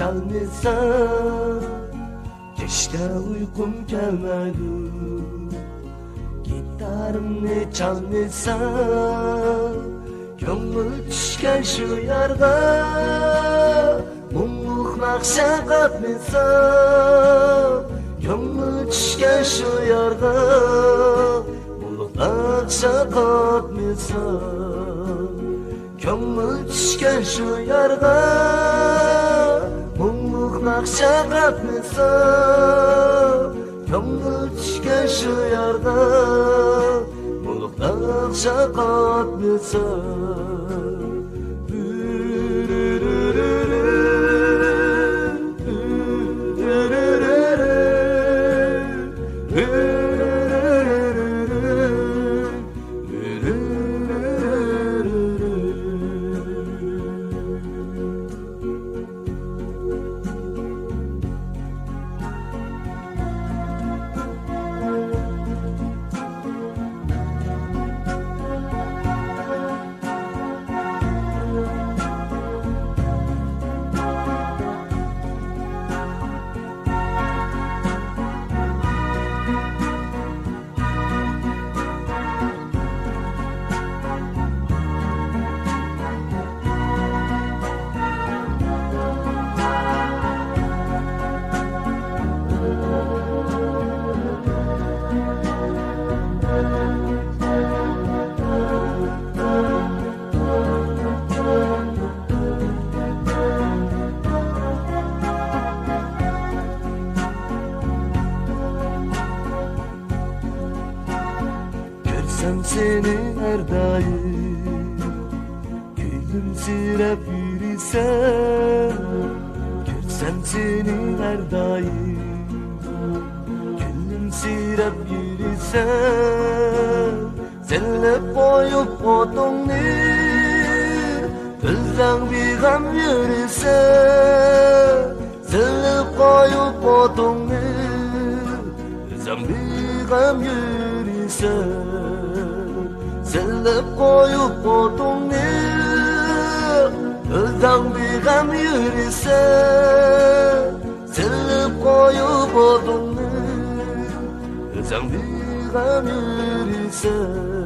çalmasa, keşke uykum gelmedi. Gitarımni çalmasa, ko'ngil tushgan shu yerda, mumliq naqsha qatmasa, ko'ngil tushgan shu yerda, mumliq naqsha qatmasa, ko'ngil tushgan shu yerda, mumliq naqsha qatmasa, ko'ngil tushgan shu yerda, mumliq naqsha qatmasa. Görsem seni her daim, gülümseyip yürüsem. Görsem seni her daim, gülümseyip yürüsem. Senlep koyup otongni, kılsang bir gam yürüsem. Senlep koyup otongni, kılsang bir gam yürüsem. Selip koyup otongni, kılsang bir gam yürüsem. Selip koyup otongni, kılsang bir gam yürüsem.